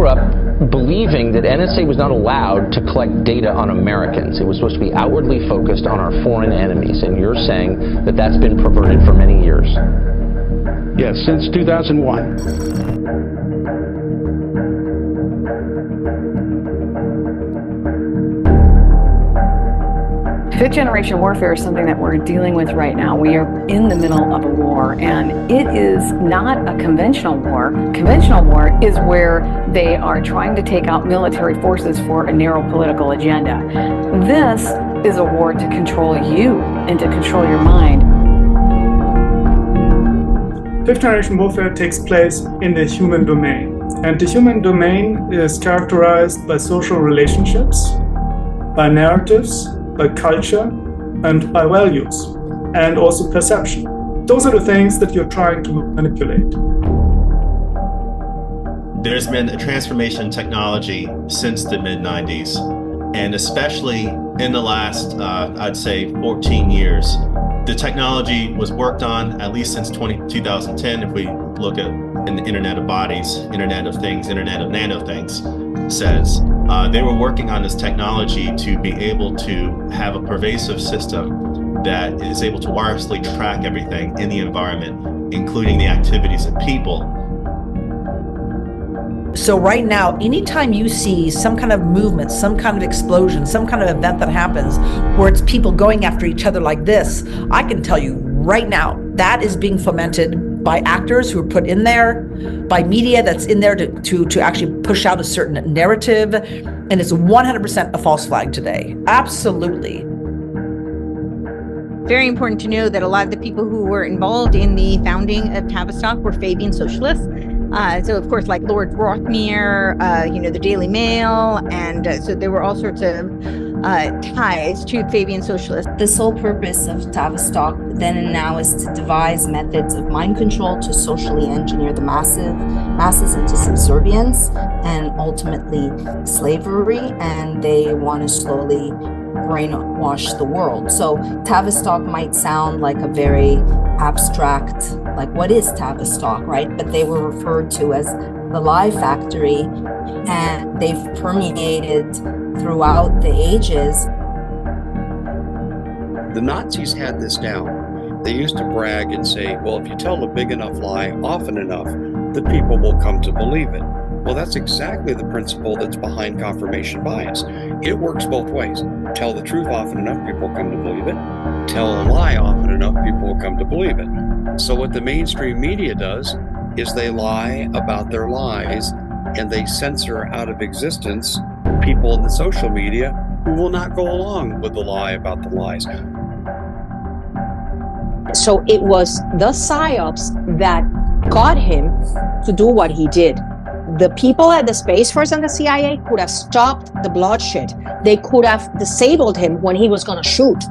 grew up believing that NSA was not allowed to collect data on Americans. It was supposed to be outwardly focused on our foreign enemies, and you're saying that that's been perverted for many years. Yes, since 2001. Fifth generation warfare is something that we're dealing with right now. We are in the middle of a war, and it is not a conventional war. Conventional war is where they are trying to take out military forces for a narrow political agenda. This is a war to control you and to control your mind. Fifth generation warfare takes place in the human domain. And the human domain is characterized by social relationships, by narratives, by culture, and by values, and also perception. Those are the things that you're trying to manipulate. There's been a transformation in technology since the mid-90s, and especially in the last, I'd say, 14 years. The technology was worked on at least since 2010, if we look at in the Internet of Bodies, Internet of Things, Internet of Nano Things, says they were working on this technology to be able to have a pervasive system that is able to wirelessly track everything in the environment, including the activities of people. So right now, anytime you see some kind of movement, some kind of explosion, some kind of event that happens where it's people going after each other like this, I can tell you right now, that is being fomented by actors who are put in there, by media that's in there to actually push out a certain narrative, and it's 100% a false flag today. Absolutely. Very important to know that a lot of the people who were involved in the founding of Tavistock were Fabian socialists. So, of course, like Lord Rothermere, the Daily Mail, and so there were all sorts of ties to Fabian socialists. The sole purpose of Tavistock then and now is to devise methods of mind control to socially engineer the masses into subservience and ultimately slavery, and they want to slowly brainwash the world. So Tavistock might sound like a very abstract, like what is Tavistock, right? But they were referred to as the lie factory, and they've permeated throughout the ages. The Nazis had this down. They used to brag and say, well, if you tell a big enough lie often enough, the people will come to believe it. Well, that's exactly the principle that's behind confirmation bias. It works both ways. Tell the truth often enough, people come to believe it. Tell a lie often enough, people will come to believe it. So what the mainstream media does is they lie about their lies, and they censor out of existence people in the social media who will not go along with the lie about the lies. So it was the PSYOPs that got him to do what he did. The people at the Space Force and the CIA could have stopped the bloodshed. They could have disabled him when he was going to shoot,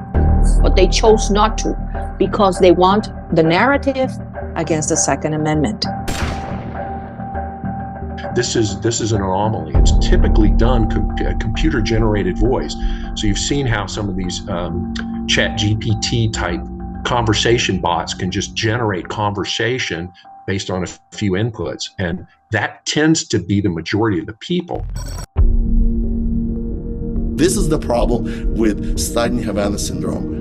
but they chose not to because they want the narrative against the Second Amendment. This is an anomaly. It's typically done computer-generated voice. So you've seen how some of these ChatGPT type conversation bots can just generate conversation based on a few inputs, and that tends to be the majority of the people. This is the problem with studying Havana syndrome.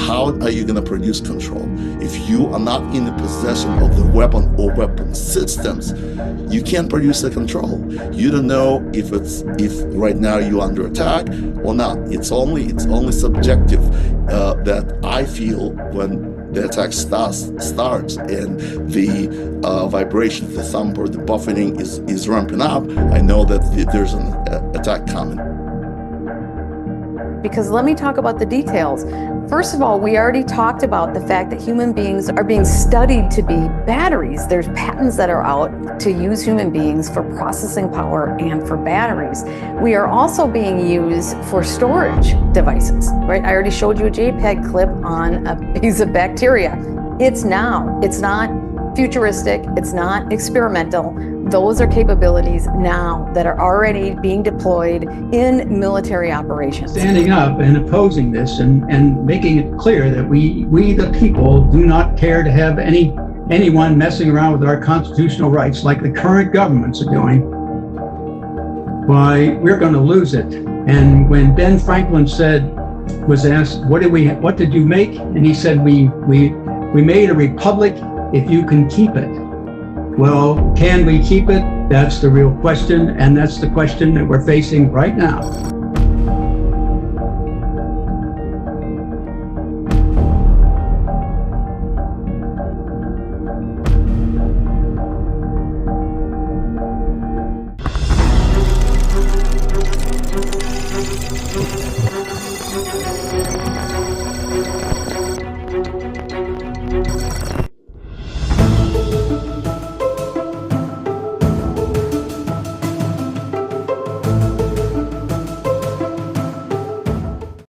How are you going to produce control? If you are not in the possession of the weapon or weapon systems, you can't produce the control. You don't know if right now you're under attack or not. It's only subjective that I feel when the attack starts and the vibration, the thump or the buffeting is ramping up. I know that there's an attack coming. Because let me talk about the details. First of all, we already talked about the fact that human beings are being studied to be batteries. There's patents that are out to use human beings for processing power and for batteries. We are also being used for storage devices, right? I already showed you a JPEG clip on a piece of bacteria. It's now. It's not futuristic. It's not experimental. Those are capabilities now that are already being deployed in military operations. Standing up and opposing this and making it clear that we the people do not care to have anyone messing around with our constitutional rights like the current governments are doing. why, we're going to lose it. And when Ben Franklin was asked, what did you make? And he said, we made a republic if you can keep it. Well, can we keep it? That's the real question, and that's the question that we're facing right now.